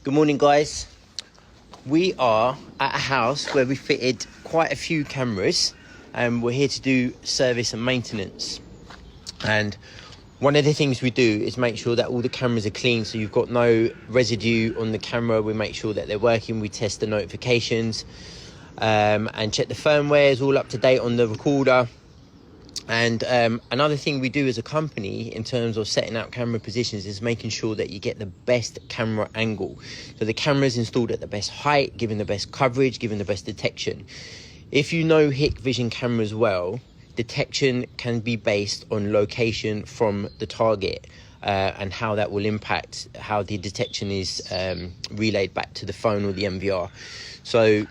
Good morning, guys. We are at a house where we fitted quite a few cameras and we're here to do service and maintenance. And one of the things we do is make sure that all the cameras are clean, so you've got no residue on the camera. We make sure that they're working. We test the notifications and check the firmware is all up to date on the recorder. And another thing we do as a company in terms of setting up camera positions is making sure that you get the best camera angle. So the camera is installed at the best height, giving the best coverage, giving the best detection. If you know Hikvision cameras well, detection can be based on location from the target and how that will impact how the detection is relayed back to the phone or the MVR. So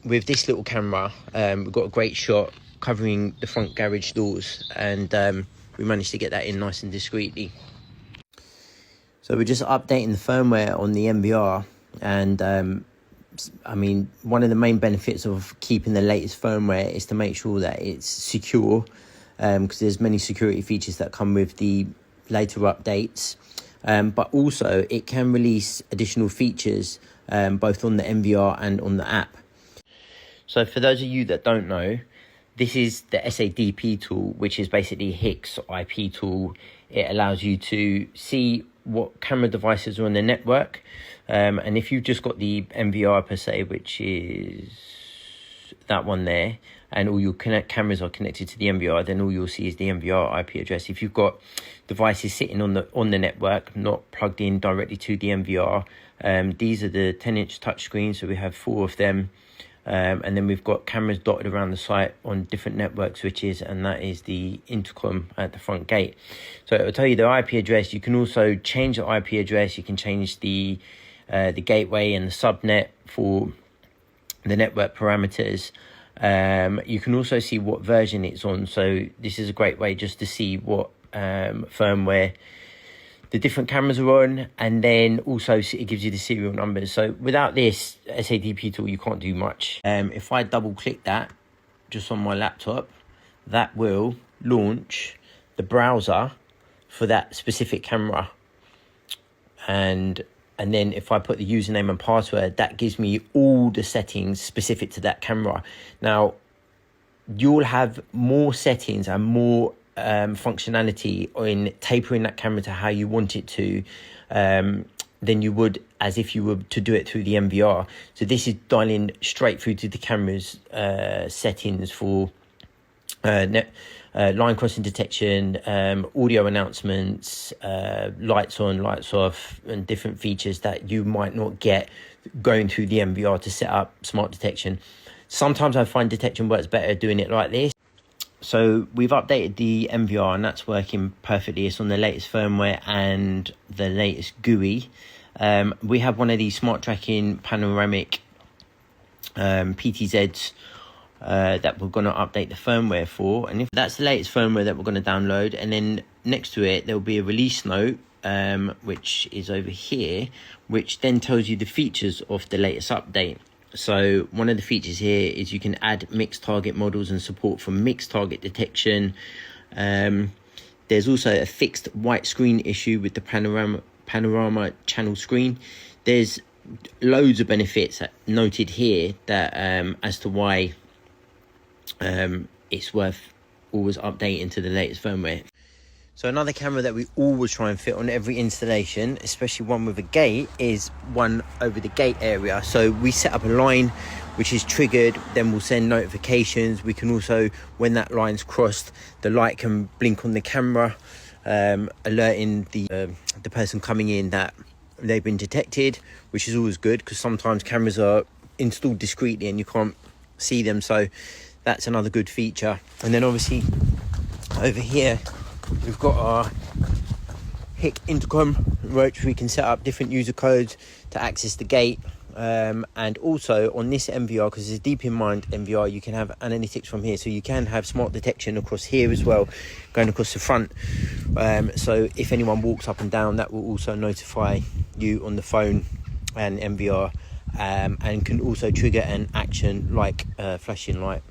with this little camera, we've got a great shot covering the front garage doors, and we managed to get that in nice and discreetly. So we're just updating the firmware on the MVR, and I mean, one of the main benefits of keeping the latest firmware is to make sure that it's secure, because there's many security features that come with the later updates, but also it can release additional features both on the MVR and on the app. So for those of you that don't know, this is the SADP tool, which is basically HIC's IP tool. It allows you to see what camera devices are on the network. And if you've just got the MVR per se, which is that one there, and all your cameras are connected to the MVR, then all you'll see is the MVR IP address. If you've got devices sitting on the network, not plugged in directly to the MVR, these are the 10-inch touchscreens, so we have 4 of them. And then we've got cameras dotted around the site on different network switches, and that is the intercom at the front gate. So it'll tell you the IP address. You can also change the IP address. You can change the gateway and the subnet for the network parameters. You can also see what version it's on. So this is a great way just to see what firmware the different cameras are on, and then also it gives you the serial numbers. So without this SADP tool, you can't do much. If I double click that just on my laptop, that will launch the browser for that specific camera. And then if I put the username and password, that gives me all the settings specific to that camera. Now, you'll have more settings and more functionality in tapering that camera to how you want it to than you would as if you were to do it through the MVR. So this is dialing straight through to the camera's settings for line crossing detection, audio announcements, lights on, lights off, and different features that you might not get going through the MVR to set up smart detection. Sometimes I find detection works better doing it like this. So we've updated the MVR and that's working perfectly. It's on the latest firmware and the latest GUI. We have one of these smart tracking panoramic PTZs that we're going to update the firmware for. And if that's the latest firmware that we're going to download, and then next to it, there'll be a release note, which is over here, which then tells you the features of the latest update. So one of the features here is you can add mixed target models and support for mixed target detection. There's also a fixed white screen issue with the panorama channel screen. There's loads of benefits noted here that as to why it's worth always updating to the latest firmware. So another camera that we always try and fit on every installation, especially one with a gate, is one over the gate area. So we set up a line which is triggered, then we'll send notifications. We can also, when that line's crossed, the light can blink on the camera, alerting the person coming in that they've been detected, which is always good because sometimes cameras are installed discreetly and you can't see them. So that's another good feature. And then obviously over here, we've got our HIC intercom, which we can set up different user codes to access the gate. And also on this MVR, because it's a deep in mind MVR, you can have analytics from here. So you can have smart detection across here as well, going across the front. So if anyone walks up and down, that will also notify you on the phone and MVR, and can also trigger an action like flashing light.